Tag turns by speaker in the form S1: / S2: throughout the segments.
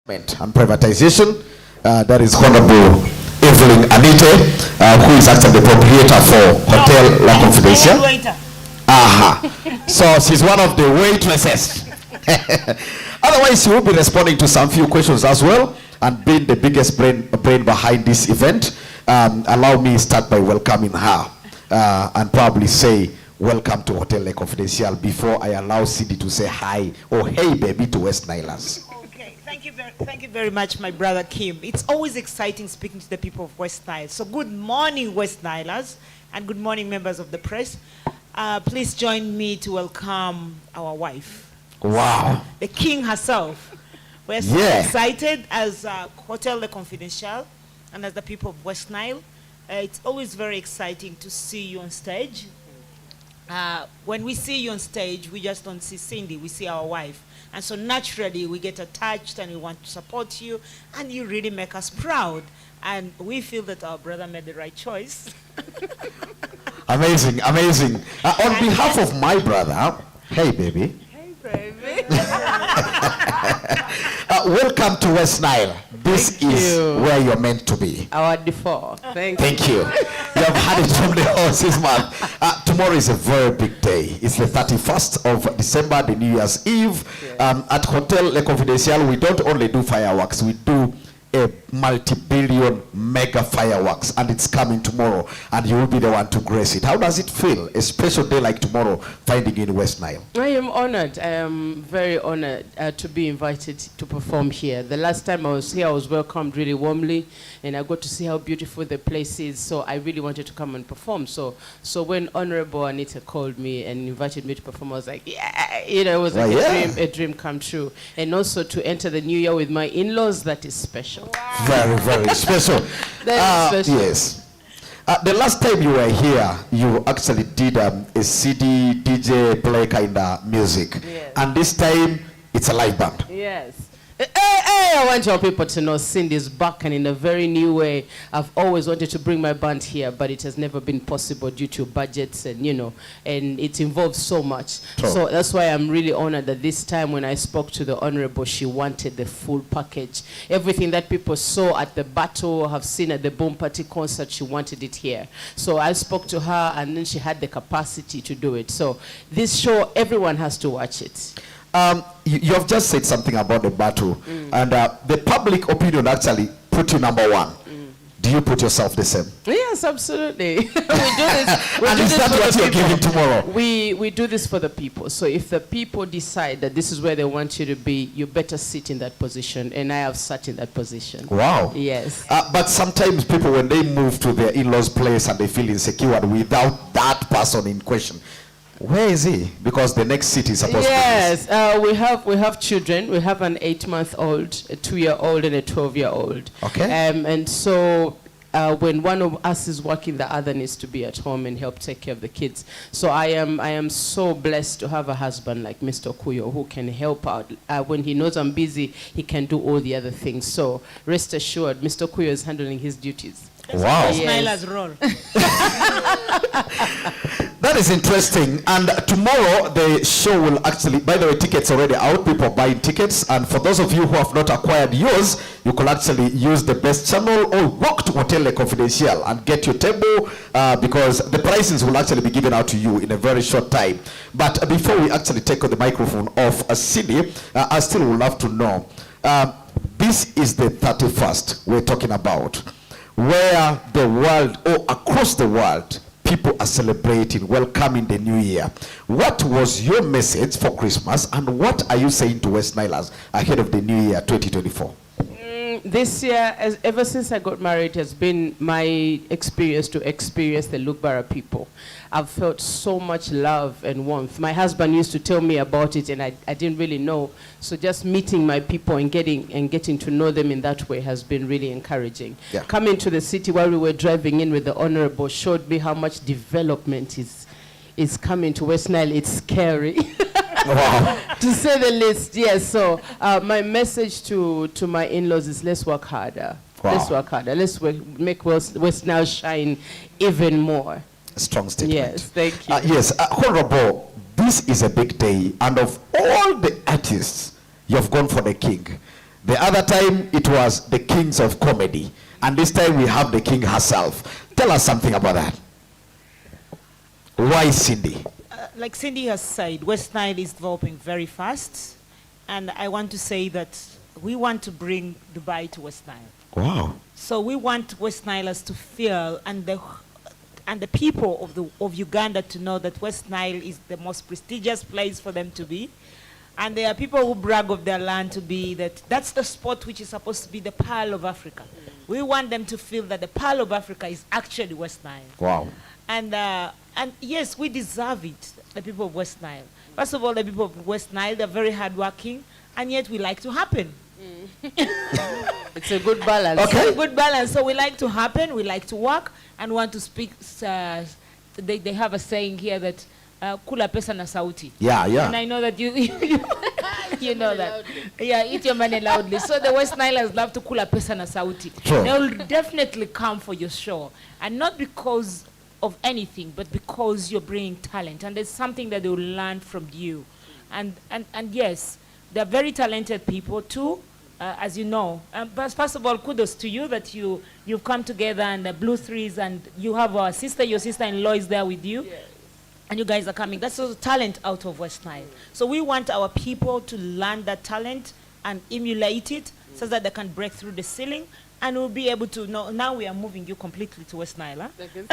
S1: and privatization. That is Honorable Evelyn Anite, who is actually the proprietor for Hotel La Confidentiel. So she's one of the waitresses. Otherwise, she will be responding to some few questions as well, and being the biggest brain behind this event. Allow me start by welcoming her and probably say welcome to Hotel La Confidentiel before I allow Cindy to say hi or hey baby to West Nilers.
S2: Okay, thank you very much, my brother Kim. It's always exciting speaking to the people of West Nile. So good morning, West Nilers, and good morning, members of the press. Please join me to welcome our wife.
S1: Wow.
S2: The king herself. We're so excited as Hotel La Confidentiel and as the people of West Nile. It's always very exciting to see you on stage. When we see you on stage, we just don't see Cindy, we see our wife. And so naturally, we get attached and we want to support you, and you really make us proud. And we feel that our brother made the right choice.
S1: Amazing, amazing. On behalf of my brother, hey baby.
S2: Hey baby.
S1: Welcome to West Nile. This is where you're meant to be.
S3: Our default.
S1: Thank you. You have had it from the horse's mouth. Tomorrow is a very big day. It's the 31st of December, the New Year's Eve. At Hotel La Confidentiel, we don't only do fireworks, we do a multi-billion mega fireworks, and it's coming tomorrow, and you will be the one to grace it. How does it feel, a special day like tomorrow, finding in West Nile?
S3: I am honored. I am very honored to be invited to perform here. The last time I was here, I was welcomed really warmly, and I got to see how beautiful the place is, so I really wanted to come and perform. So when Honorable Anita called me and invited me to perform, I was like, yeah, you know, it was like a dream come true. And also to enter the new year with my in-laws, that is special.
S2: Wow.
S1: Very, very special.
S3: Special.
S1: Yes. The last time you were here, you actually did a CD, DJ, play kind of music.
S3: Yes.
S1: And this time, it's a live band.
S3: Yes. Hey, I want your people to know Cindy's back, and in a very new way. I've always wanted to bring my band here, but it has never been possible due to budgets and, you know, and it involves so much.
S1: True.
S3: So that's why I'm really honored that this time when I spoke to the Honorable, she wanted the full package. Everything that people saw at the battle, have seen at the Boom Party concert, she wanted it here. So I spoke to her, and then she had the capacity to do it. So this show, everyone has to watch it.
S1: You have just said something about the battle, and the public opinion actually put you number one. Do you put yourself the same?
S3: Yes, absolutely. We do this.
S1: And is that what you're giving tomorrow?
S3: We do this for the people. So if the people decide that this is where they want you to be, you better sit in that position. And I have sat in that position.
S1: Wow.
S3: Yes.
S1: But sometimes people, when they move to their in-laws' place and they feel insecure without that person in question, where is he? Because the next city is supposed to be.
S3: Yes, we have children. We have an 8-month-old, a 2-year-old, and a 12-year-old.
S1: Okay.
S3: And so when one of us is working, the other needs to be at home and help take care of the kids. So I am so blessed to have a husband like Mr. Kuyo who can help out. When he knows I'm busy, he can do all the other things. So rest assured, Mr. Kuyo is handling his duties.
S1: Wow.
S2: Yes. Role.
S1: That is interesting. And tomorrow the show will actually, by the way, tickets already out. People are buying tickets. And for those of you who have not acquired yours, you could actually use the best channel or walk to Hotel La Confidentiel and get your table because the prices will actually be given out to you in a very short time. But before we actually take on the microphone of Cindy, I still would love to know, this is the 31st we're talking about, where the world, or across the world, people are celebrating, welcoming the new year. What was your message for Christmas, and what are you saying to West Nilers ahead of the new year 2024?
S3: This year, ever since I got married, has been my experience to experience the Lugbara people. I've felt so much love and warmth. My husband used to tell me about it, and I didn't really know. So just meeting my people and getting to know them in that way has been really encouraging. Yeah. Coming to the city while we were driving in with the Honorable showed me how much development is coming to West Nile. It's scary. Wow. To say the least, yes. So my message to my in-laws is let's work harder. Wow. Let's work harder. Let's make West Nile shine even more.
S1: A strong statement.
S3: Yes, thank you.
S1: Yes, Honorable, this is a big day, and of all the artists, you've gone for the king. The other time it was the kings of comedy. And this time we have the king herself. Tell us something about that. Why Cindy?
S2: Like Cindy has said, West Nile is developing very fast. And I want to say that we want to bring Dubai to West Nile.
S1: Wow.
S2: So we want West Nilers to feel, and the people of Uganda to know that West Nile is the most prestigious place for them to be. And there are people who brag of their land to be that's the spot which is supposed to be the Pearl of Africa. We want them to feel that the Pearl of Africa is actually West Nile.
S1: Wow.
S2: And yes, we deserve it, the people of West Nile. First of all, the people of West Nile, they're very hardworking, and yet we like to happen.
S3: It's a good balance.
S1: Okay.
S2: It's a good balance. So we like to happen, we like to work, and want to speak. They have a saying here that kula pesa na sauti.
S1: Yeah, yeah.
S2: And I know that you you know that. Yeah, eat your money loudly. So the West Nilers love to kula pesa na sauti.
S1: Sure.
S2: They will definitely come for your show. And not because of anything, but because you're bringing talent. And there's something that they will learn from you. And yes, they're very talented people too, as you know. But first of all, kudos to you that you've come together and the Blue Threes, and you have your sister-in-law is there with you. Yes. And you guys are coming. That's also talent out of West Nile. So we want our people to learn that talent and emulate it so that they can break through the ceiling, and we'll be able to know. Now we are moving you completely to West Nile. Huh?
S3: I can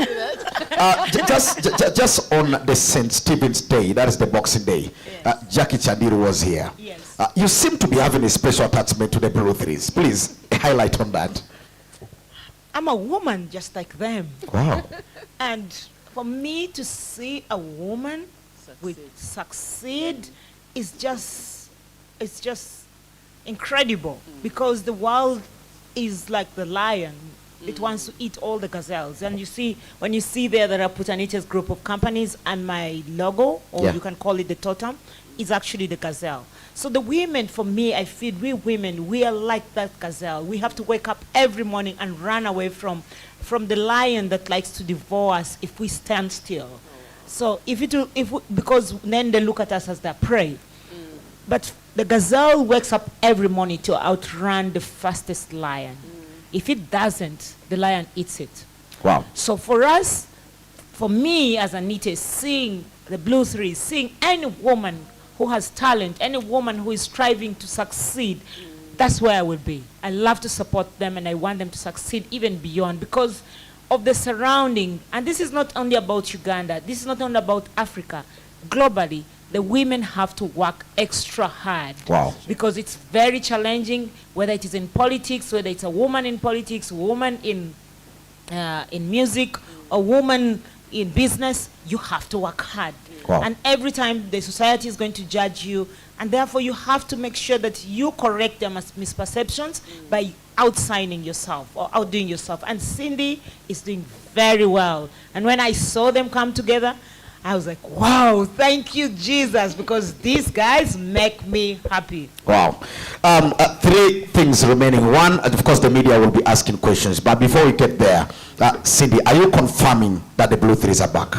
S3: see that.
S1: Just on the St. Stephen's Day, that is the Boxing Day,
S2: Yes.
S1: Jackie Chandiru was here.
S2: Yes.
S1: You seem to be having a special attachment to the Blue Threes. Please highlight on that.
S2: I'm a woman just like them.
S1: Wow.
S2: And for me to see a woman succeed is just incredible, because the world is like the lion. It wants to eat all the gazelles. And you see, when you see there are Putanita's group of companies, and my logo, or you can call it the totem, is actually the gazelle. So the women, for me, I feel we women, we are like that gazelle. We have to wake up every morning and run away from the lion that likes to devour us if we stand still. So because then they look at us as their prey. But the gazelle wakes up every morning to outrun the fastest lion. If it doesn't, the lion eats it.
S1: Wow.
S2: So for us, for me as Anita, seeing the Blue Threes, seeing any woman who has talent, any woman who is striving to succeed, that's where I will be. I love to support them, and I want them to succeed even beyond because of the surrounding. And this is not only about Uganda. This is not only about Africa. Globally, the women have to work extra hard.
S1: Wow.
S2: Because it's very challenging, whether it is in politics, whether it's a woman in politics, a woman in music, a woman in business, you have to work hard.
S1: Wow.
S2: And every time the society is going to judge you, and therefore you have to make sure that you correct their misperceptions by outshining yourself or outdoing yourself. And Cindy is doing very well. And when I saw them come together, I was like, wow, thank you, Jesus, because these guys make me happy.
S1: Wow. Three things remaining. One, of course, the media will be asking questions. But before we get there, Cindy, are you confirming that the Blue Threes are back?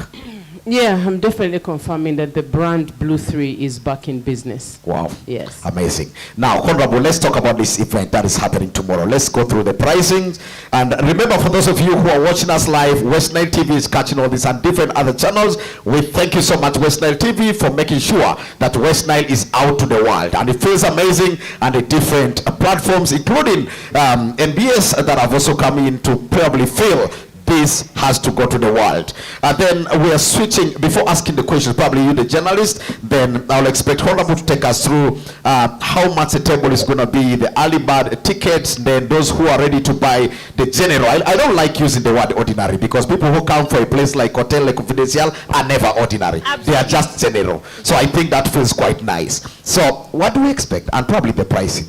S3: Yeah, I'm definitely confirming that the brand Blue 3 is back in business.
S1: Wow.
S3: Yes.
S1: Amazing. Now, Honorable, let's talk about this event that is happening tomorrow. Let's go through the pricing. And remember, for those of you who are watching us live, West Nile TV is catching all this and different other channels. We thank you so much, West Nile TV, for making sure that West Nile is out to the world. And it feels amazing, and the different platforms, including NBS, that have also come in to probably feel this has to go to the world. Then we are switching, before asking the questions, probably you the journalist, then I'll expect Honorable to take us through how much the table is going to be, the early bird tickets, then those who are ready to buy the general. I don't like using the word ordinary, because people who come for a place like Hotel Le Confidentiel are never ordinary.
S2: Absolutely.
S1: They are just general. So I think that feels quite nice. So what do we expect? And probably the pricing.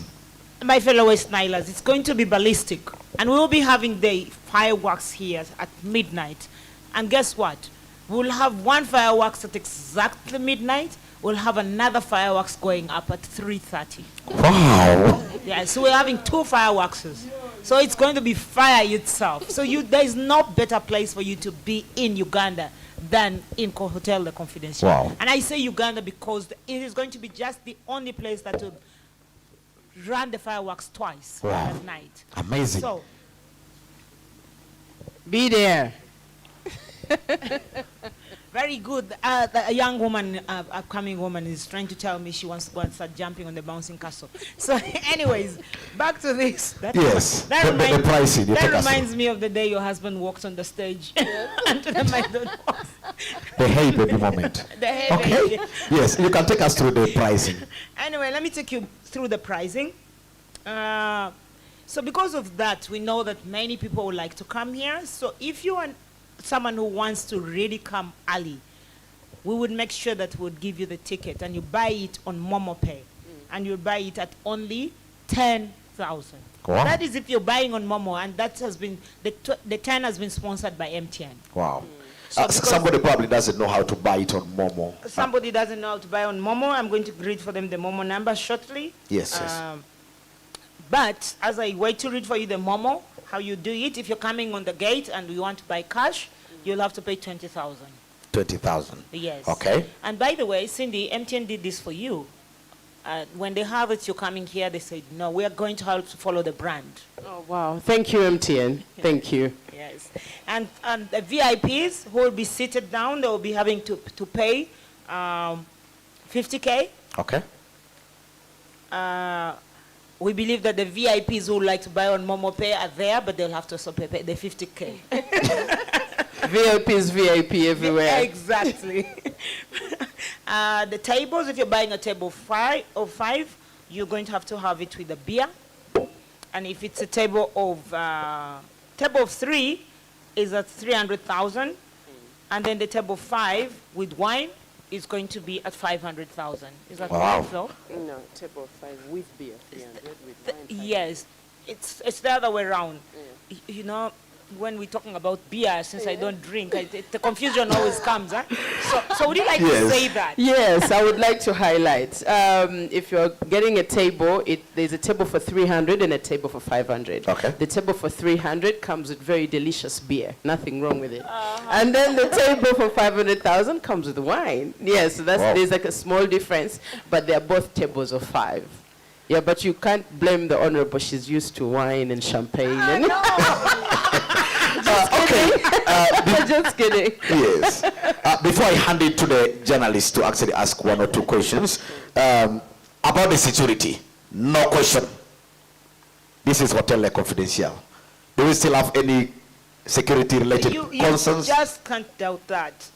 S2: My fellow West Nilers, it's going to be ballistic. And we will be having the fireworks here at midnight. And guess what? We'll have one fireworks at exactly midnight. We'll have another fireworks going up at 3:30.
S1: Wow.
S2: Yeah, so we're having two fireworks. So it's going to be fire itself. So there is no better place for you to be in Uganda than in Hotel Le Confidentiel.
S1: Wow.
S2: And I say Uganda because it is going to be just the only place that will run the fireworks twice
S1: Wow.
S2: at night.
S1: Amazing.
S2: So,
S3: Be there.
S2: very good. A young woman, upcoming woman, is trying to tell me she wants to go and start jumping on the bouncing castle. So, anyways, back to this.
S1: Yes,
S2: That
S1: the pricing. You
S2: that
S1: take us
S2: reminds me of the day your husband walked on the stage. And to the microphone.
S1: the hey baby moment.
S2: The hey
S1: Okay.
S2: baby.
S1: Yes, you can take us through the pricing.
S2: Anyway, let me take you through the pricing. So because of that, we know that many people would like to come here. So if you are someone who wants to really come early, we would make sure that we would give you the ticket and you buy it on MomoPay. And you buy it at only 10,000.
S1: Wow.
S2: That is if you're buying on Momo, and that has been, the 10 has been sponsored by MTN.
S1: Wow.
S2: So because
S1: Somebody probably doesn't know how to buy it on Momo.
S2: somebody doesn't know how to buy on Momo, I'm going to read for them the Momo number shortly.
S1: Yes, yes.
S2: But as I wait to read for you the Momo, how you do it, if you're coming on the gate and you want to buy cash, you'll have to pay 20,000.
S1: 20,000.
S2: Yes.
S1: Okay.
S2: And by the way, Cindy, MTN did this for you. When they have it, you're coming here, they said, no, we are going to have to follow the brand.
S3: Oh, wow. Thank you, MTN. Thank you.
S2: Yes. And the VIPs who will be seated down, they will be having to pay 50K.
S1: Okay.
S2: We believe that the VIPs who would like to buy on MomoPay are there, but they'll have to also pay the 50K.
S3: VIP is VIP everywhere.
S2: Exactly. The tables, if you're buying a table of five, you're going to have it with a beer. And if it's a table of three, is at 300,000. And then the table 5 with wine is going to be at 500,000. Is that
S1: Wow.
S2: correct, Flo?
S3: No, table 5 with beer, 300 with wine.
S2: Yes, it's the other way around. You know, when we're talking about beer, since I don't drink, the confusion always comes. Huh? So would you like to say that?
S3: Yes, I would like to highlight. If you're getting a table, there's a table for 300 and a table for 500.
S1: Okay.
S3: The table for 300 comes with very delicious beer. Nothing wrong with it. And then the table for 500,000 comes with wine. Yes, so there's like a small difference, but they're both tables of 5. Yeah, but you can't blame the honorable. She's used to wine and champagne. Just kidding.
S1: Yes. Before I hand it to the journalist to actually ask one or two questions about the security, no question. This is Hotel Confidentiel. Do we still have any security-related concerns?
S2: You just can't doubt that.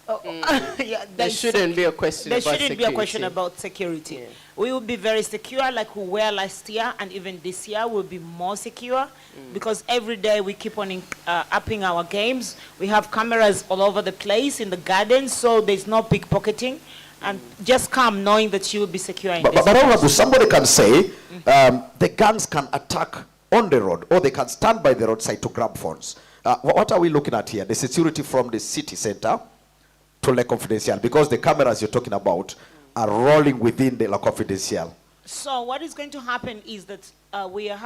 S2: Yeah,
S3: There shouldn't be a question
S2: there
S3: about
S2: shouldn't
S3: security.
S2: be a question about security. Yeah. We will be very secure like we were last year, and even this year we'll be more secure because every day we keep on upping our games. We have cameras all over the place in the gardens, so there's no pickpocketing. And just come knowing that you will be secure in this.
S1: But however, somebody can say the gangs can attack on the road, or they can stand by the roadside to grab phones. What are we looking at here? The security from the city center to Le Confidentiel, because the cameras you're talking about are rolling within the Le Confidentiel.
S2: So what is going to happen is that we're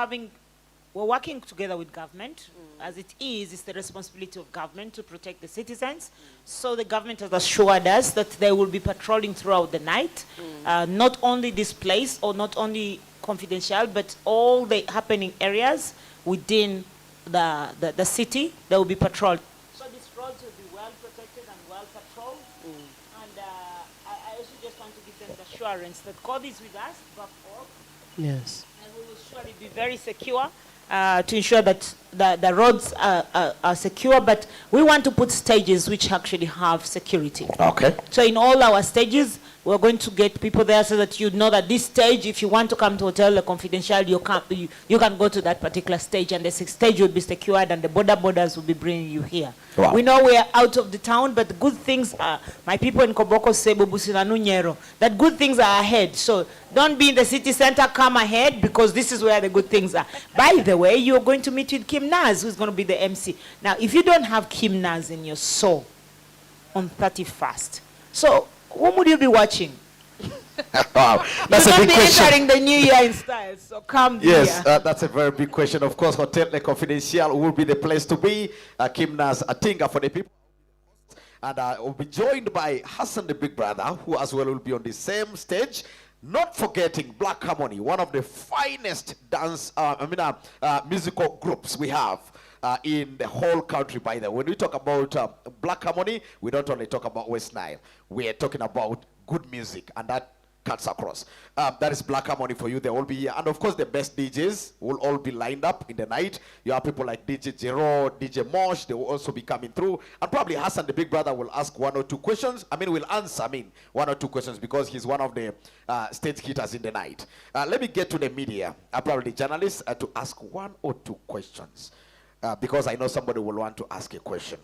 S2: working together with government. As it is, it's the responsibility of government to protect the citizens. So the government has assured us that they will be patrolling throughout the night, not only this place or not only Confidentiel, but all the happening areas within the city, they will be patrolled. So these roads will be well protected and well patrolled. And I also just want to give them the assurance that God is with us, above all.
S3: Yes.
S2: And we will surely be very secure to ensure that the roads are secure. But we want to put stages which actually have security.
S1: Okay.
S2: So in all our stages, we're going to get people there so that you know that this stage, if you want to come to Hotel Le Confidentiel, you can go to that particular stage, and the stage will be secured, and the borders will be bringing you here.
S1: Wow.
S2: We know we are out of the town, but the good things are, my people in Koboko, Sebo, Busina, Nunyero, that good things are ahead. So don't be in the city center, come ahead, because this is where the good things are. By the way, you're going to meet with Kim Naz, who's going to be the MC. Now, if you don't have Kim Naz in your soul on 31st, so whom would you be watching?
S1: Wow, that's a big question.
S2: Entering the new year in style, so come
S1: Yes,
S2: here.
S1: that's a very big question. Of course, Hotel Le Confidentiel will be the place to be. Kim Naz Atinga for the people. And we'll be joined by Hassan the Big Brother, who as well will be on the same stage. Not forgetting Black Harmony, one of the finest musical groups we have in the whole country. By the way, when we talk about Black Harmony, we don't only talk about West Nile. We are talking about good music, and that cuts across. That is Black Harmony for you. They will be here, and of course the best DJs will all be lined up in the night. You have people like DJ Jero, DJ Mosh. They will also be coming through, and probably Hassan the Big Brother will ask one or two questions. Will answer one or two questions, because he's one of the stage hitters in the night. Let me get to the media, probably the journalists, to ask one or two questions, because I know somebody will want to ask a question.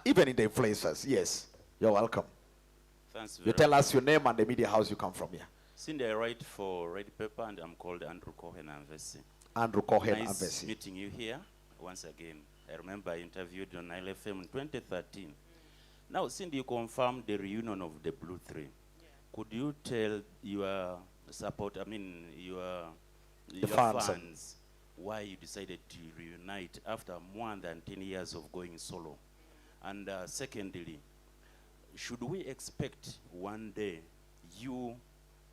S1: Even in the influencers. Yes, you're welcome. You tell us your name and the media house you come from here.
S4: Cindy, I write for Red Pepper, and I'm called Andrew Cohen Anvesi.
S1: Andrew Cohen
S4: Nice
S1: Anvesi.
S4: meeting you here once again. I remember I interviewed on Nile FM in 2013. Now, Cindy, you confirmed the reunion of the Blue Three. Yeah. Could you tell your your fans why you decided to reunite after more than 10 years of going solo? And secondly, should we expect one day you,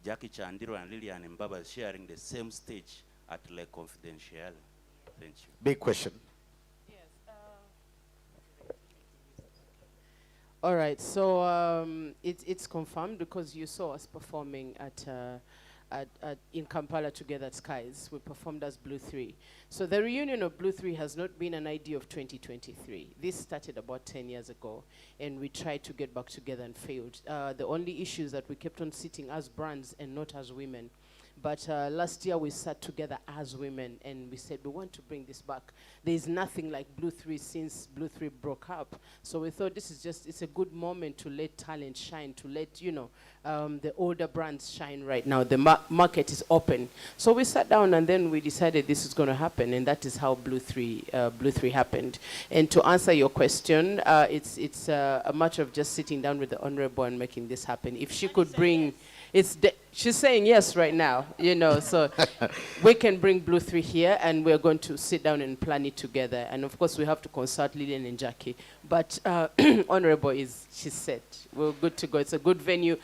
S4: Jackie Chandiro, and Lillian Mbaba sharing the same stage at Le Confidentiel? Thank you.
S1: Big question.
S3: Yes. All right. So it's confirmed, because you saw us performing in Kampala together at Skies. We performed as Blue 3. So the reunion of Blue 3 has not been an idea of 2023. This started about 10 years ago, and we tried to get back together and failed. The only issue is that we kept on sitting as brands and not as women. But last year we sat together as women, and we said we want to bring this back. There's nothing like Blue 3 since Blue 3 broke up. So we thought it's a good moment to let talent shine, to let, the older brands shine right now. The market is open. So we sat down, and then we decided this is going to happen, and that is how Blue 3 happened. And to answer your question, it's a matter of just sitting down with the Honorable and making this happen. If she could bring... she's saying yes right now, so we can bring Blue 3 here, and we're going to sit down and plan it together. And of course, we have to consult Lillian and Jackie. But Honorable she's set. We're good to go. It's a good venue.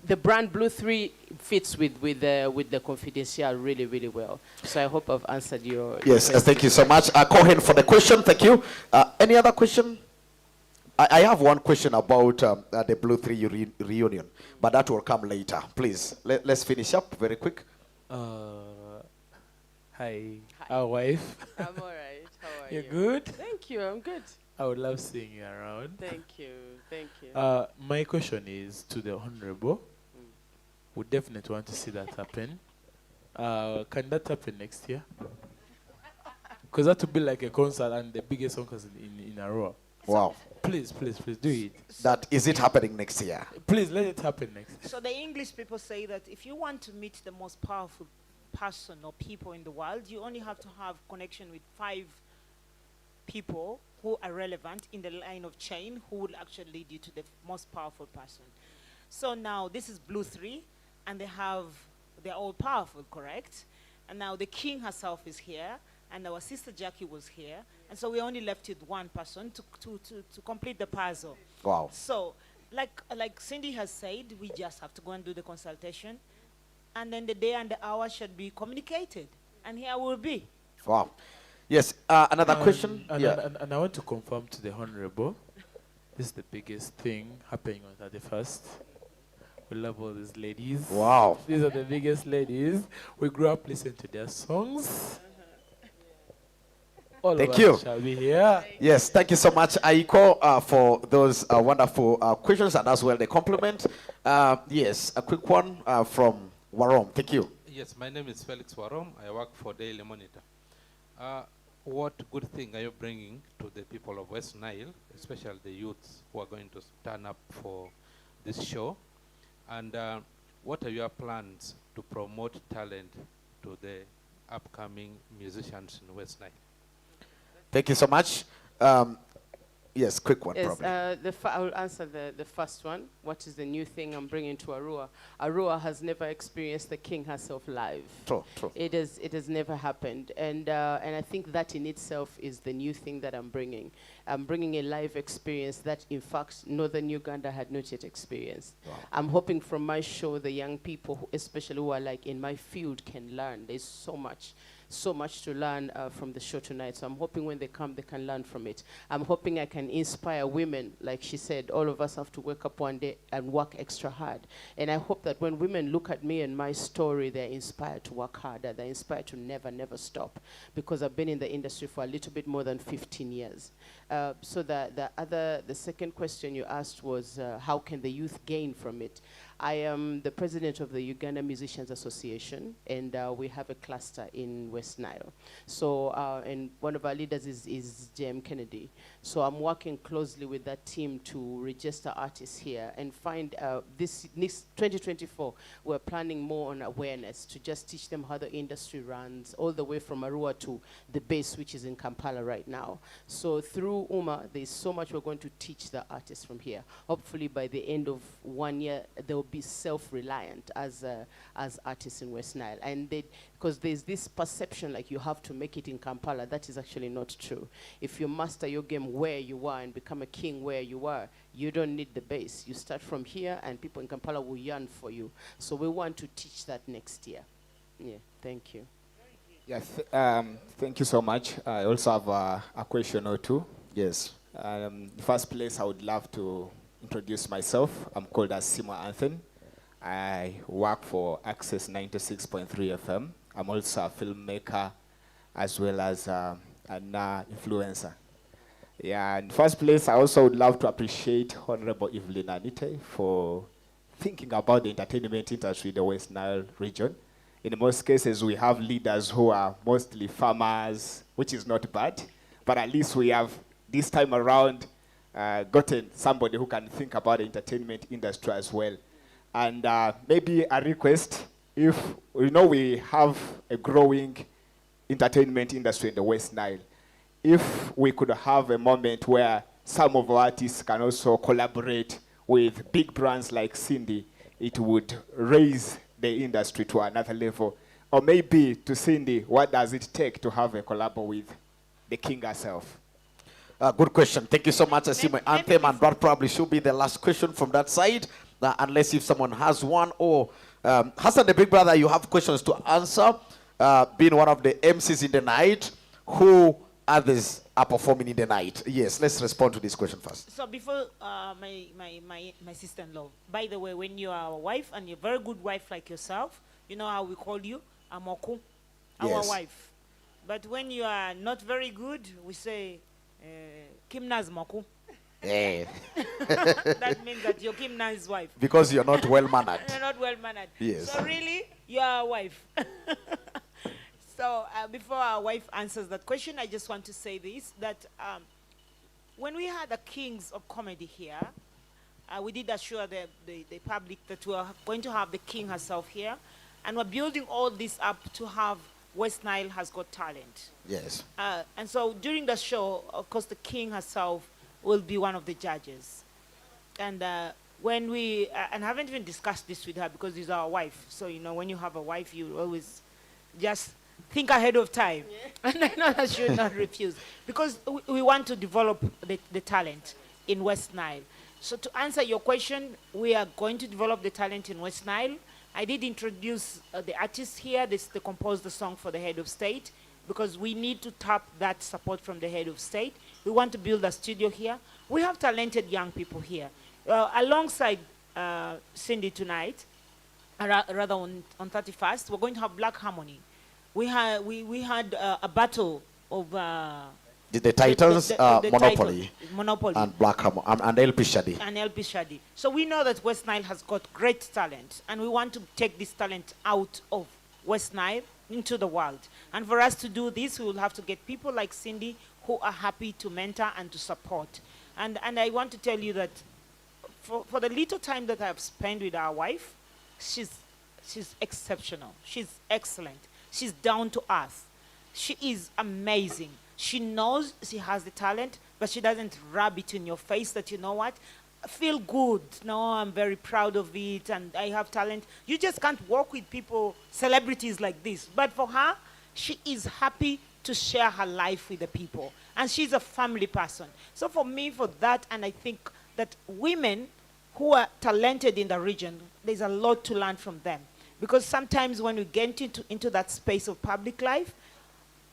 S3: The brand Blue 3 fits with the Confidentiel really, really well. So I hope I've answered your question.
S1: Thank you so much. Cohen for the question. Thank you. Any other question? I have one question about the Blue 3 reunion, but that will come later. Please, let's finish up very quick.
S5: Hi. Our wife.
S3: I'm all right. How are
S5: You're
S3: you?
S5: good?
S3: Thank you. I'm good.
S5: I would love seeing you around.
S3: Thank you. Thank you.
S5: My question is to the Honorable. We definitely want to see that happen. Can that happen next year? Because that would be like a concert, and the biggest concert in a row.
S1: Wow.
S5: Please do it.
S1: Is it happening next year?
S5: Please let it happen next year.
S2: So the English people say that if you want to meet the most powerful person or people in the world, you only have to have connection with 5 people who are relevant in the line of chain, who will actually lead you to the most powerful person. So now this is Blue 3, and they're all powerful, correct? And now the king herself is here, and our sister Jackie was here, and so we only left with one person to complete the puzzle.
S1: Wow.
S2: So, like Cindy has said, we just have to go and do the consultation, and then the day and the hour should be communicated, and here we'll be.
S1: Wow. Yes. Another question.
S5: And I want to confirm to the Honorable, this is the biggest thing happening on 31st. We love all these ladies.
S1: Wow.
S5: These are the biggest ladies. We grew up listening to their songs. All
S1: Thank
S5: of
S1: you.
S5: us shall be here.
S1: Yes, thank you so much, Aiko, for those wonderful questions, and as well the compliment. Yes, a quick one from Warom. Thank you.
S6: Yes, my name is Felix Warom. I work for Daily Monitor. What good thing are you bringing to the people of West Nile, especially the youths who are going to turn up for this show? And what are your plans to promote talent to the upcoming musicians in West Nile?
S1: Thank you so much. Yes, quick one,
S3: Yes,
S1: probably.
S3: I will answer the first one. What is the new thing I'm bringing to Arua? Arua has never experienced the king herself live.
S1: True, true.
S3: It has never happened, and I think that in itself is the new thing that I'm bringing. I'm bringing a live experience that, in fact, Northern Uganda had not yet experienced.
S1: Wow.
S3: I'm hoping from my show, the young people, especially who are like in my field, can learn. There's so much to learn from the show tonight. So I'm hoping when they come, they can learn from it. I'm hoping I can inspire women. Like she said, all of us have to wake up one day and work extra hard. And I hope that when women look at me and my story, they're inspired to work harder. They're inspired to never, never stop. Because I've been in the industry for a little bit more than 15 years. So the second question you asked was, how can the youth gain from it? I am the president of the Uganda Musicians Association, and we have a cluster in West Nile. So, and one of our leaders is J.M. Kennedy. So I'm working closely with that team to register artists here and find this 2024, we're planning more on awareness to just teach them how the industry runs, all the way from Arua to the base, which is in Kampala right now. So through UMA, there's so much we're going to teach the artists from here. Hopefully by the end of 1 year, they'll be self-reliant as artists in West Nile. And because there's this perception like you have to make it in Kampala. That is actually not true. If you master your game where you are and become a king where you are, you don't need the base. You start from here and people in Kampala will yearn for you. So we want to teach that next year. Yeah, thank you.
S7: Yes, thank you so much. I also have a question or two.
S1: Yes.
S7: In the first place, I would love to introduce myself. I'm called as Simo Anthony. I work for Access 96.3 FM. I'm also a filmmaker as well as an influencer. Yeah, in the first place, I also would love to appreciate Honorable Evelyn Anite for thinking about the entertainment industry in the West Nile region. In most cases, we have leaders who are mostly farmers, which is not bad, but at least we have, this time around, gotten somebody who can think about the entertainment industry as well. And maybe a request, if we have a growing entertainment industry in the West Nile, if we could have a moment where some of our artists can also collaborate with big brands like Cindy, it would raise the industry to another level. Or maybe to Cindy, what does it take to have a collab with the king herself?
S1: Good question. Thank you so much. I see my anthem, and that probably should be the last question from that side, unless if someone has one. Or Hassan, the big brother, you have questions to answer, being one of the MCs in the night. Who others are performing in the night? Yes, let's respond to this question first.
S2: So before my sister-in-law, by the way, when you are a wife and you're a very good wife like yourself, you know how we call you? Amoku, our
S1: Yes.
S2: wife. But when you are not very good, we say, Kimna's Moku.
S1: Yeah.
S2: That means that you're Kimna's wife.
S1: Because you're not well-mannered.
S2: You're not well-mannered.
S1: Yes.
S2: So really, you're a wife. So before our wife answers that question, I just want to say this, that when we had the Kings of Comedy here, we did assure the public that we are going to have the king herself here, and we're building all this up to have West Nile has got talent.
S1: Yes.
S2: And so during the show, of course, the king herself will be one of the judges. And when we, and I haven't even discussed this with her because she's our wife. So, when you have a wife, you always just think ahead of time. Yeah. And I know that she will not refuse. Because we want to develop the talent in West Nile. So to answer your question, we are going to develop the talent in West Nile. I did introduce the artist here. They composed the song for the head of state because we need to tap that support from the head of state. We want to build a studio here. We have talented young people here. Alongside Cindy tonight, rather on 31st, we're going to have Black Harmony. We had a battle of
S1: the titles,
S2: the
S1: Monopoly,
S2: Monopoly,
S1: and Black Hammer, and LP Shadi.
S2: And LP Shadi. So we know that West Nile has got great talent, and we want to take this talent out of West Nile into the world. And for us to do this, we will have to get people like Cindy who are happy to mentor and to support. And I want to tell you that for the little time that I've spent with our wife, she's exceptional. She's excellent. She's down to earth. She is amazing. She knows she has the talent, but she doesn't rub it in your face that, you know what, feel good. No, I'm very proud of it and I have talent. You just can't work with people, celebrities like this. But for her, she is happy to share her life with the people. And she's a family person. So for me, for that, and I think that women who are talented in the region, there's a lot to learn from them. Because sometimes when we get into that space of public life,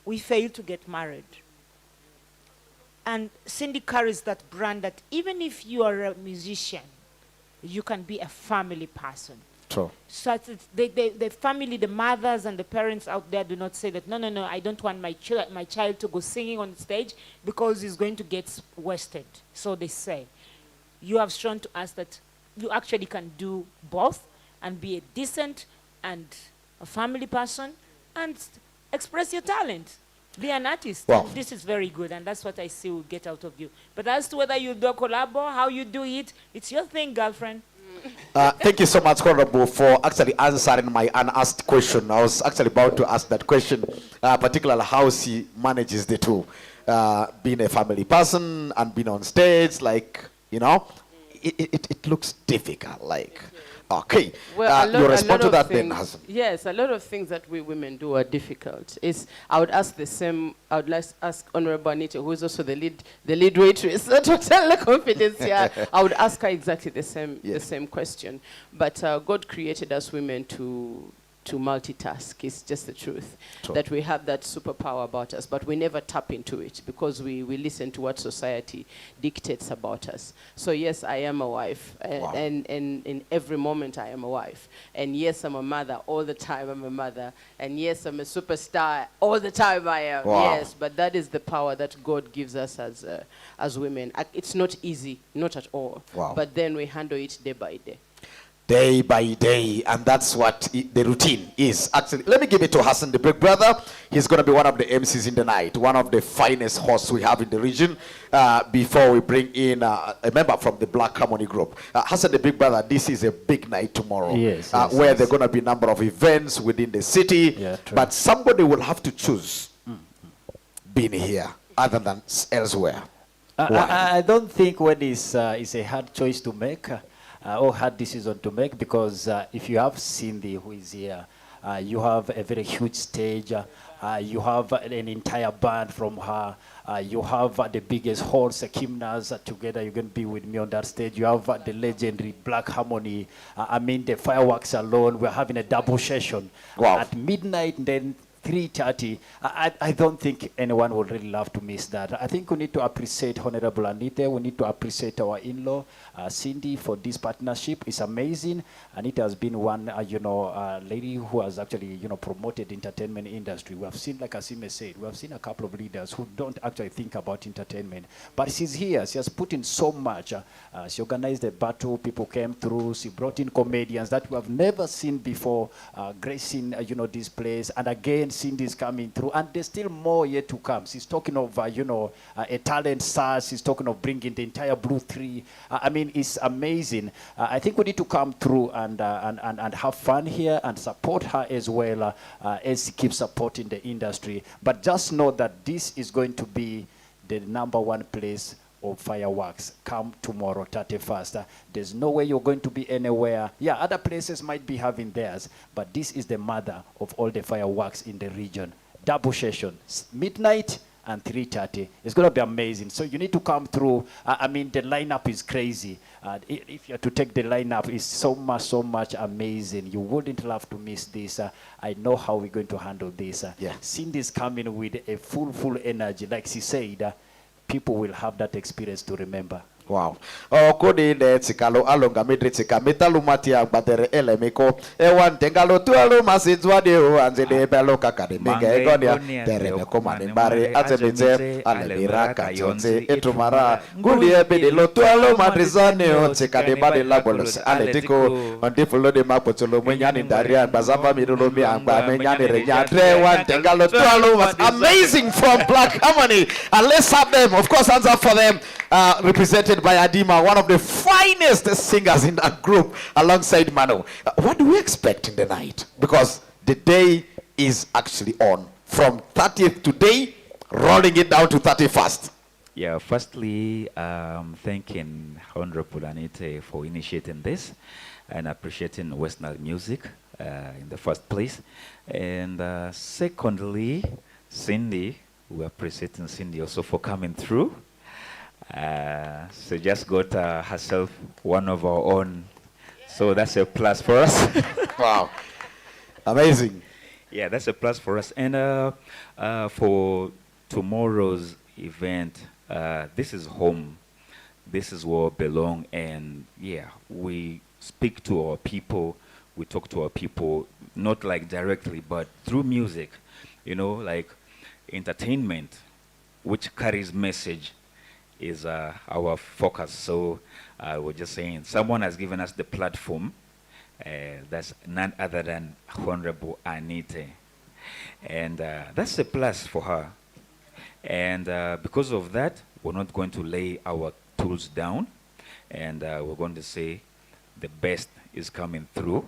S2: we fail to get married. And Cindy carries that brand that even if you are a musician, you can be a family person.
S1: True.
S2: So the family, the mothers and the parents out there do not say that, no, I don't want my child to go singing on stage because he's going to get wasted. So they say, you have shown to us that you actually can do both and be a decent and a family person and express your talent. Be an artist.
S1: Wow.
S2: This is very good, and that's what I see will get out of you. But as to whether you do a collab or how you do it, it's your thing, girlfriend.
S1: Thank you so much, Honorable, for actually answering my unasked question. I was actually about to ask that question, particularly how she manages the two. Being a family person and being on stage, like, you know, it looks difficult, like. Okay,
S3: Well,
S1: you respond to that then, Hassan.
S3: Yes, a lot of things that we women do are difficult. I would ask the same. I would like to ask Honorable Anita, who is also the lead waitress at Hotel Confidentiel. I would ask her exactly the same question. But God created us women to multitask. It's just the truth.
S1: True.
S3: That we have that superpower about us, but we never tap into it because we listen to what society dictates about us. So yes, I am a wife,
S1: Wow.
S3: and in every moment I am a wife. And yes, I'm a mother. All the time I'm a mother. And yes, I'm a superstar. All the time I am.
S1: Wow.
S3: Yes, but that is the power that God gives us as women. It's not easy, not at all.
S1: Wow.
S3: But then we handle it day by day.
S1: Day by day, and that's what the routine is. Actually, let me give it to Hassan, the big brother. He's going to be one of the MCs in the night, one of the finest hosts we have in the region, before we bring in a member from the Black Harmony group. Hassan, the big brother, this is a big night tomorrow,
S8: Yes,
S1: where there are going to be a number of events within the city,
S8: Yeah, true.
S1: but somebody will have to choose being here other than elsewhere. Why?
S8: I don't think when it's a hard choice to make or hard decision to make, because if you have Cindy who is here, you have a very huge stage, you have an entire band from her, you have the biggest horse, Kimnas, together you're going to be with me on that stage, you have the legendary Black Harmony, I mean the fireworks alone, we're having a double session.
S1: Wow.
S8: At midnight, then 3:30. I don't think anyone would really love to miss that. I think we need to appreciate Honorable Anita. We need to appreciate our in-law, Cindy, for this partnership. It's amazing. Anita has been one, lady who has actually, promoted entertainment industry. We have seen, like Asime said, we have seen a couple of leaders who don't actually think about entertainment. But she's here. She has put in so much. She organized a battle. People came through. She brought in comedians that we have never seen before, gracing, this place. And again, Cindy's coming through, and there's still more yet to come. She's talking of, a talent star. She's talking of bringing the entire Blue 3. I mean, it's amazing. I think we need to come through and have fun here and support her as well, as she keeps supporting the industry. But just know that this is going to be the #1 place of fireworks come tomorrow, 31st. There's no way you're going to be anywhere. Yeah, other places might be having theirs, but this is the mother of all the fireworks in the region. Double session, midnight and 3:30. It's going to be amazing. So you need to come through. I mean, the lineup is crazy. If you have to take the lineup, it's so much amazing. You wouldn't love to miss this. I know how we're going to handle this.
S1: Yeah.
S8: Cindy's coming with a full energy. Like she said, people will have that experience to remember.
S1: Wow. Kodi de tsikalo alonga midri tsikamita lumati agbatere elemiko ewan tengalo tualo masizwa de o anzede belo kakade mega egonia tereme komane bare atemite alebira kachonze etumara nguli ebede lo tualo madrizane o tsikade bade labolos aletiko ondifulo de mapotolo mwenyani daria bazamba mirulo mi amba menyani renyatre wan tengalo tualo was amazing from Black Harmony, and let's have them, of course, hands up for them, represented by Adima, one of the finest singers in that group, alongside Manu. What do we expect in the night? Because the day is actually on. From 30th today, rolling it down to 31st.
S9: Yeah, firstly, thanking Honorable Anita for initiating this and appreciating West Nile music in the first place. And secondly, Cindy, we're appreciating Cindy also for coming through. So just got herself one of our own. So that's a plus for us.
S1: Wow. Amazing.
S9: Yeah, that's a plus for us. And for tomorrow's event, this is home. This is where we belong. And yeah, we speak to our people. We talk to our people, not like directly, but through music, you know, like entertainment, which carries message, is our focus. So we're just saying, someone has given us the platform. That's none other than Honorable Anita. And that's a plus for her. And because of that, we're not going to lay our tools down. And we're going to say the best is coming through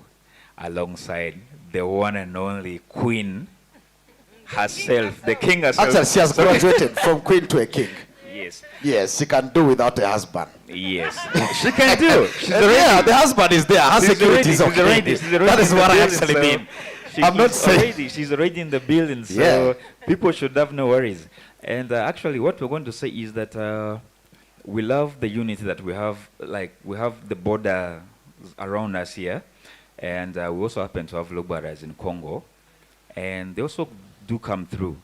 S9: alongside the one and only Queen herself, the king herself.
S1: Actually, she has graduated from queen to a king.
S9: Yes.
S1: Yes, she can do without a husband.
S9: Yes. She can do.
S1: Yeah, the husband is there. Her security is okay.
S9: She's
S1: That is what I actually mean. I'm not saying.
S9: She's already in the building, so
S1: Yeah.
S9: people should have no worries. And actually, what we're going to say is that we love the unity that we have. Like, we have the border around us here, and we also happen to have Lugbaras in Congo, and they also do come through.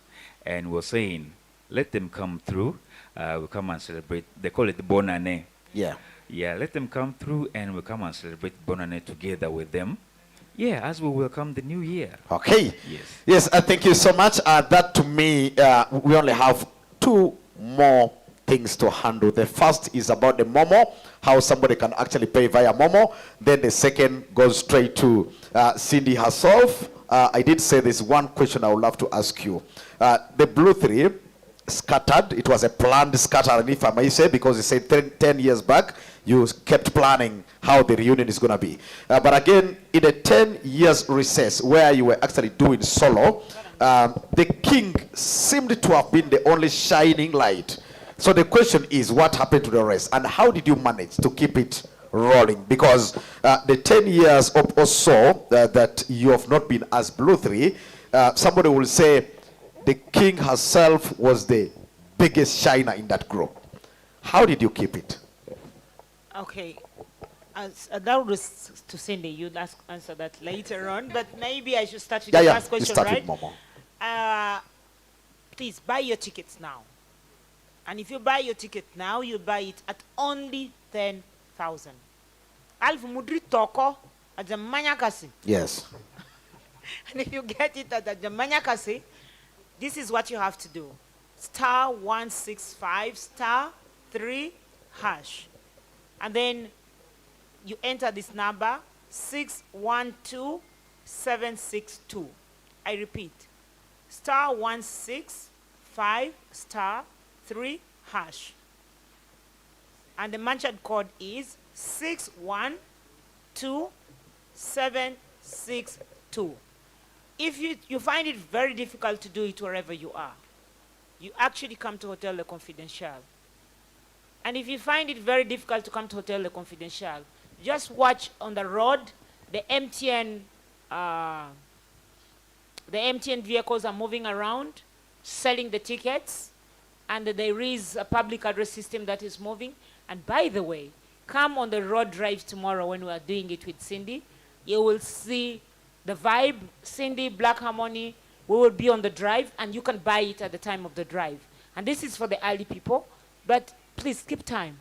S9: And we're saying, let them come through. We come and celebrate. They call it Bonane.
S1: Yeah.
S9: Yeah, let them come through, and we come and celebrate Bonane together with them. Yeah, as we welcome the new year.
S1: Okay.
S9: Yes.
S1: Yes, thank you so much. That to me, we only have two more things to handle. The first is about the Momo, how somebody can actually pay via Momo. Then the second goes straight to Cindy herself. I did say there's one question I would love to ask you. The Blue 3 scattered. It was a planned scattering, if I may say, because you said 10 years back, you kept planning how the reunion is going to be. But again, in a 10 years recess where you were actually doing solo, the king seemed to have been the only shining light. So the question is, what happened to the rest? And how did you manage to keep it rolling? Because the 10 years or so that you have not been as Blue 3, somebody will say, the king herself was the biggest shiner in that group. How did you keep it?
S2: Okay. That was to Cindy. You'd answer that later on, but maybe I should start with the first question,
S1: start
S2: right?
S1: with Momo.
S2: Please buy your tickets now. And if you buy your ticket now, you'll buy it at only 10,000. Alfu mudri toko at the manyakasi.
S1: Yes.
S2: And if you get it at the manyakasi, this is what you have to do. *165 *3#. And then you enter this number 612762. I repeat. *165 *3#. And the mentioned code is 612762. If you find it very difficult to do it wherever you are, you actually come to Hotel Le Confidentiel. And if you find it very difficult to come to Hotel Le Confidentiel, just watch on the road. The MTN vehicles are moving around, selling the tickets, and there is a public address system that is moving. And by the way, come on the road drive tomorrow when we are doing it with Cindy. You will see the vibe. Cindy, Black Harmony, we will be on the drive, and you can buy it at the time of the drive. And this is for the early people, but please keep time.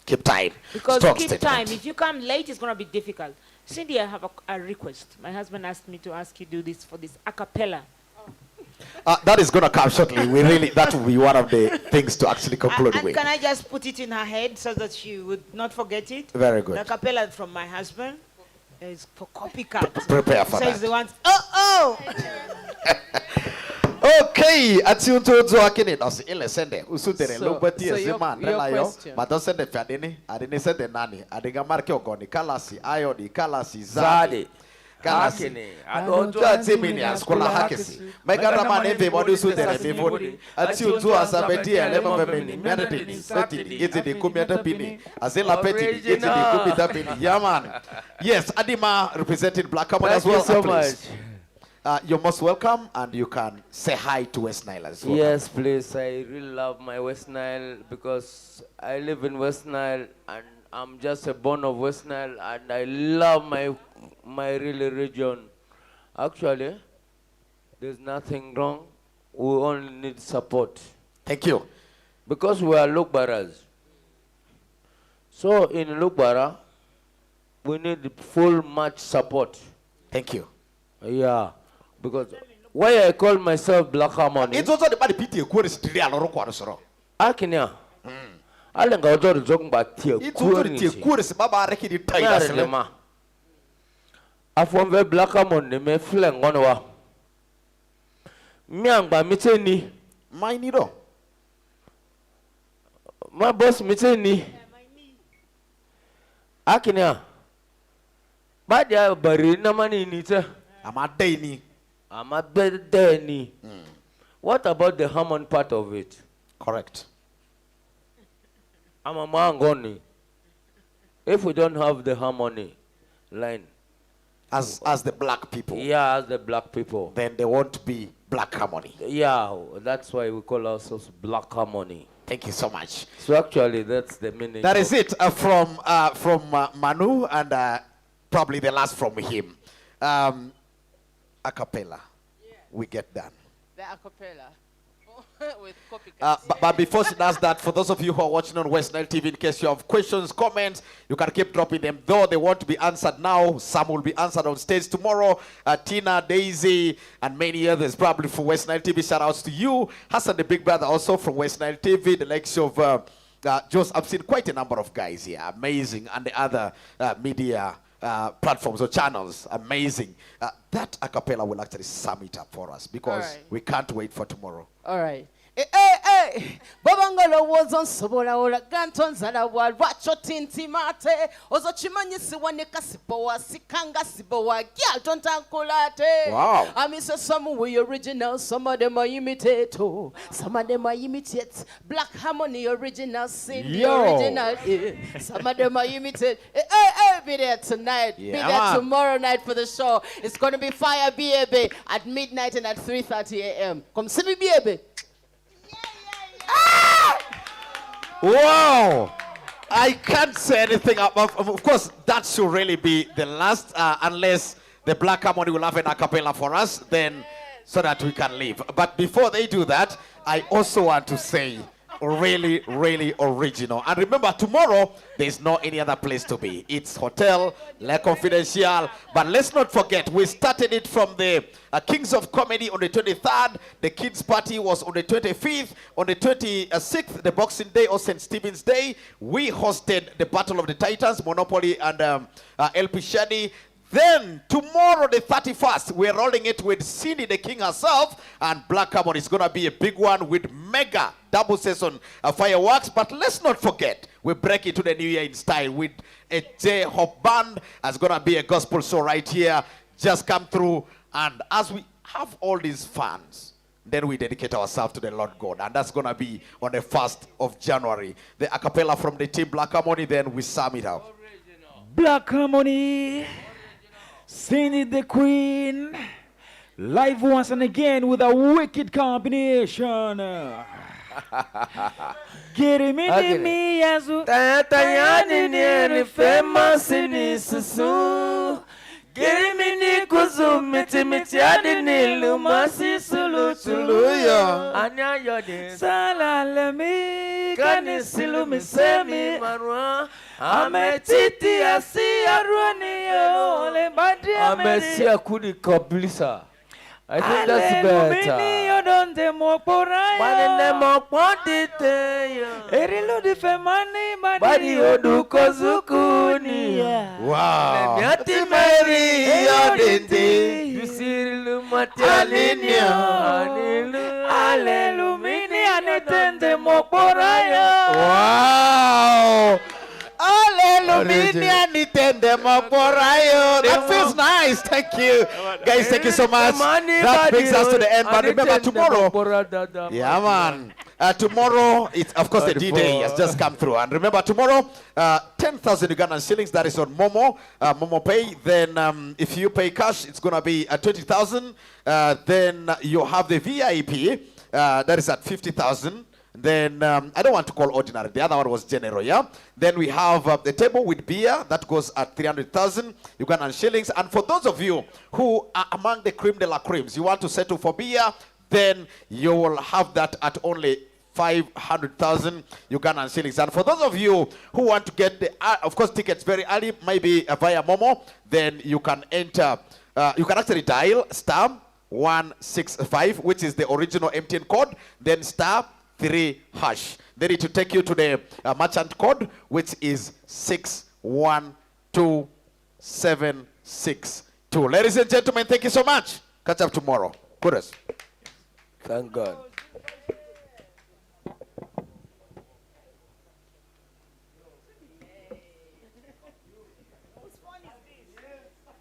S1: Keep time.
S2: Because
S1: Strong
S2: keep
S1: statement.
S2: time. If you come late, it's going to be difficult. Cindy, I have a request. My husband asked me to ask you to do this for this a cappella.
S1: That is going to come shortly. That will be one of the things to actually conclude
S2: And
S1: with.
S2: can I just put it in her head so that she would not forget it?
S1: Very good.
S2: The cappella from my husband is for copycat.
S1: Prepare for
S2: Says
S1: that.
S2: the ones, oh!
S1: Okay, atiuntozo akini nosi ile sende usutere
S3: So-
S1: lobati
S3: so
S1: ezima
S3: your
S1: ndelayo
S3: question.
S1: mato sende fiadini adini sende nani adiga marke ogoni kalasi ayodi kalasi zadi
S7: Zadi.
S1: Hakini. Adonjwa timini askola hakisi. Megara manevi modusu tere bifoni. Ati utu asabeti elema femini. Mianati setini. Itidi kumiata pini. Azela peti. Itidi kumita pini. Yeah, man. Yes, Adima representing Black Harmony as well.
S10: Thank you so much.
S1: You're most welcome, and you can say hi to West Nile as well.
S10: Yes, please. I really love my West Nile because I live in West Nile and I'm just a born of West Nile and I love my really region. Actually, there's nothing wrong. We only need support.
S1: Thank you.
S10: Because we are Lukbaras. So in Lukbara, we need full much support.
S1: Thank you.
S10: Yeah. Because why I call myself Black Harmony?
S1: It's also the body pity a quarter still a lot of
S10: Akinya. I don't go to joke about tea.
S1: It's also the quarters Baba Reki tight.
S10: I form the Black Harmony, me flang on wa. Miang ba miteni.
S1: My nido.
S10: My boss miteni. Akinya. But they are buried no money in it.
S1: I'm a dainy.
S10: I'm a Danny. What about the Hammond part of it?
S1: Correct.
S10: I'm a Mangoni. If we don't have the harmony line.
S1: As the black people.
S10: Yeah, as the black people.
S1: Then there won't be Black Harmony.
S10: Yeah, that's why we call ourselves Black Harmony.
S1: Thank you so much.
S10: So actually, that's the meaning.
S1: That is it from Manu and probably the last from him. A cappella. Yeah. We get done.
S3: The a cappella. With copycats.
S1: But before she does that, for those of you who are watching on West Nile TV, in case you have questions, comments, you can keep dropping them. Though they want to be answered now, some will be answered on stage tomorrow. Tina, Daisy, and many others, probably for West Nile TV. Shout outs to you. Hassan, the big brother, also from West Nile TV. The likes of Joseph. I've seen quite a number of guys here. Amazing. And the other media platforms or channels. Amazing. That a cappella will actually sum it up for us because we can't wait for tomorrow.
S3: All right. Hey, Babangolo was on Sobola or Ganton Zalawa, Racho Tinti Mate, Ozo Chimani Siwanika Sipoa, Sikanga Sipoa, Gyalton Tankulate.
S1: Wow.
S3: I miss some way original, some of them are imitate, some of them are imitate. Black Harmony original, sing the original. Some of them are imitate. Hey, be there tonight, be there tomorrow night for the show. It's going to be Fire BAB at midnight and at 3:30 a.m. Come see me, BAB.
S1: Wow! I can't say anything. Of course, that should really be the last, unless the Black Harmony will have an a cappella for us, then so that we can leave. But before they do that, I also want to say, really, really original. And remember, tomorrow, there's no any other place to be. It's Hotel Le Confidentiel. But let's not forget, we started it from the Kings of Comedy on the 23rd. The kids' party was on the 25th. On the 26th, the Boxing Day or St. Stephen's Day, we hosted the Battle of the Titans, Monopoly and LP Shady. Then, tomorrow, the 31st, we're rolling it with Cindy, the king herself, and Black Harmony is going to be a big one with mega double session fireworks. But let's not forget, we break into the new year in style with a J-Hop band. It's going to be a gospel show right here. Just come through, and as we have all these fans, then we dedicate ourselves to the Lord God. And that's going to be on the 1st of January. The a cappella from the team Black Harmony, then we sum it up.
S9: Black Harmony. Cindy the Queen, live once and again with a wicked combination. Get him in me as famous in Susu. Get him in the Kuzum, Mitimiadi, Lumasi Sulu, Anya Yodi, Salalemi, Canisilumi Semi, Marwa. I'm a titi, I see a running, I'm a sea kudi kablisa. I think that's better. You don't demo for Erilo de Femani, Badi Odu Kozukuni.
S1: Wow.
S10: Yati Mary, Yodinti, Yusilu Matialinia,
S9: Hallelujah, and attend the Moporaya.
S1: Wow. Hallelujah. That feels nice. Thank you. Guys, thank you so much. That brings us to the end. But remember, tomorrow, yeah, man. Tomorrow, it's of course the D-Day has just come through. And remember, tomorrow, 10,000 Ugandan shillings. That is on Momo, Momo Pay. Then if you pay cash, it's going to be 20,000. Then you have the VIP. That is at 50,000. Then I don't want to call ordinary. The other one was general, yeah? Then we have the table with beer. That goes at 300,000 Ugandan shillings. And for those of you who are among the creme de la cremes, you want to settle for beer, then you will have that at only 500,000 Ugandan shillings. And for those of you who want to get the, of course, tickets very early, maybe via Momo, then you can enter, you can actually dial star 165, which is the original MTN code, then star 3 hash. They need to take you to the merchant code, which is 612762. Ladies and gentlemen, thank you so much. Catch up tomorrow. Kudos.
S10: Thank God.